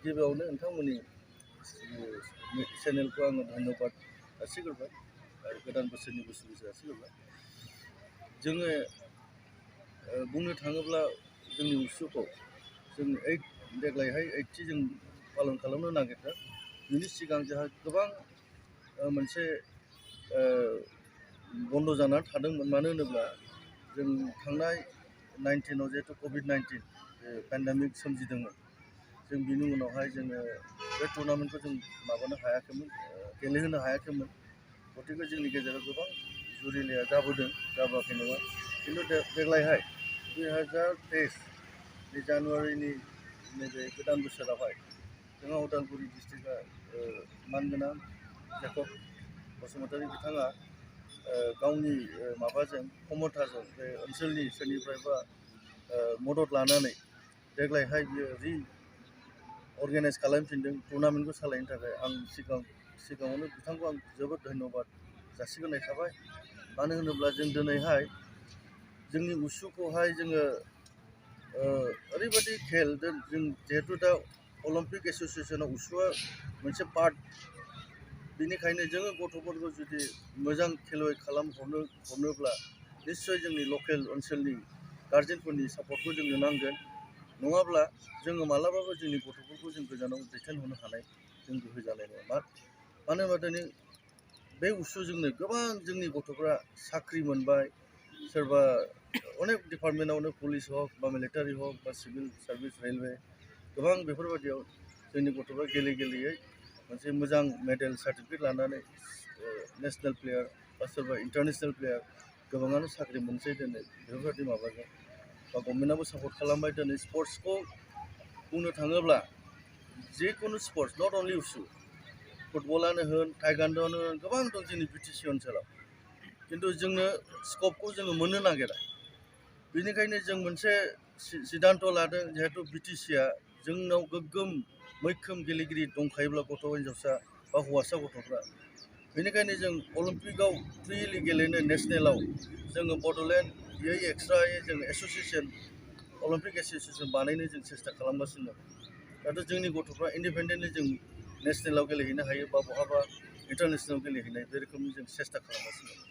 गिबियावनो नोंथांमोननि चेनेलखौ आङो धन्यबाद जासिग्रोबाय आरो गोदान बोसोरनि जासिग्रोबाय। जोङो बुंनो थाङोब्ला जोंनि उसुखौ जों देग्लायहाय 80 जों पालन खालामनो नागिरदों। बिनि सिगां जोंहा गोबां मोनसे बन्द जानानै थादोंमोन। मानो होनोब्ला जों थांनाय 19 जिहेतु कभिड-19 पेन्डेमिक सोमजिदोंमोन, जों बिनि उनावहाय जोङो बे टुर्नामेन्टखौ जों माबानो हायाखैमोन, गेलेहोनो हायाखैमोन। गतिके जोंनि गेजेराव गोबां जुरिलाया जाबोआखै नङा। खिन्थु देग्लायहाय 2023 जानुवारिनि नैबे गोदान बोसोरावहाय जोंहा उदालगुरि डिस्ट्रिक्टआ मानगोनां जेकब बसुमतारी बिथाङा गावनि माबाजों क्षमताजों बे ओनसोलनि सोरनिफ्रायबा मदद लानानै देग्लायहाय बियो अर्गानाइज खालामफिनदों टुर्नामेन्टखौ सालायनो थाखाय। आं सिगाङावनो बिथांखौ आं जोबोद धन्यबाद जासिग्रोनाय थाबाय। मानो होनोब्ला जों दिनैहाय जोंनि उसुखौहाय जोङो ओरैबायदि खेल जों जिहेतु दा अलिम्पिक एस'सिएसनाव उसुआ मोनसे पार्ट, बेनिखायनो जोङो गथ'फोरखौ जुदि मोजां खेलुवै खालामहरनोब्ला निस्सय जोंनि लकेल ओनसोलनि गार्जेनफोरनि सापर्टखौ जोंनो नांगोन। नङाब्ला जोङो मालाबाबो जोंनि गथ'फोरखौ जों गोजानाव दैथायहरनो हानाय जों गोहो जानाय नङा। मानो होनबा दिनै बे उसुजोंनो गोबां जोंनि गथ'फ्रा साख्रि मोनबाय, सोरबा अनेक डिपार्टमेन्टआवनो पुलिस हक बा मिलिटारि हक बा सिभिल सार्भिस रेलवे गोबां बेफोरबायदियाव जोंनि गथ'फ्रा गेलेयै मोनसे मोजां मेडेल सार्टिफिकेट लानानै नेसनेल प्लेयार बा सोरबा इन्टारनेसनेल प्लेयार गोबाङानो साख्रि मोनसै दिनै बेफोरबायदि माबाजों। बा गभर्नमेन्टआबो सापर्ट खालामबाय। दिनै स्पर्ट्सखौ बुंनो थाङोब्ला जिखुनु स्पर्ट्स, नट अनलि उसु, फुटबलानो होन, टाइगान्ड'आनो होन, गोबां दं जोंनि बिटिसि ओनसोलाव। खिन्थु जोंनो स्कपखौ जोङो मोननो नागिरा। बेनिखायनो जों मोनसे सिद्धान्त लादों, जिहेतु बिटिसिआ जोंनाव गोग्गोम मैखोम गेलेगिरि दंखायोब्ला गथ' हिन्जावसा बा हौवासा गथ'फ्रा, बेनिखायनो जों अलिम्पिकआव फ्रिलि गेलेनो नेसनेलाव जोङो बड'लेण्ड एक्सट्रायै जों एस'सिएसन अलिम्पिक एस'सिएसन बानायनो जों सेस्था खालामगासिनो दं। दाथ' जोंनि गथ'फ्रा इन्डिपेन्डेन्टलि जों नेसनेलाव गेलेहैनो हायो बा बहाबा इन्टारनेसनेलाव गेलेहैनाय बे रोखोमनि जों सेस्था खालामगासिनो दं।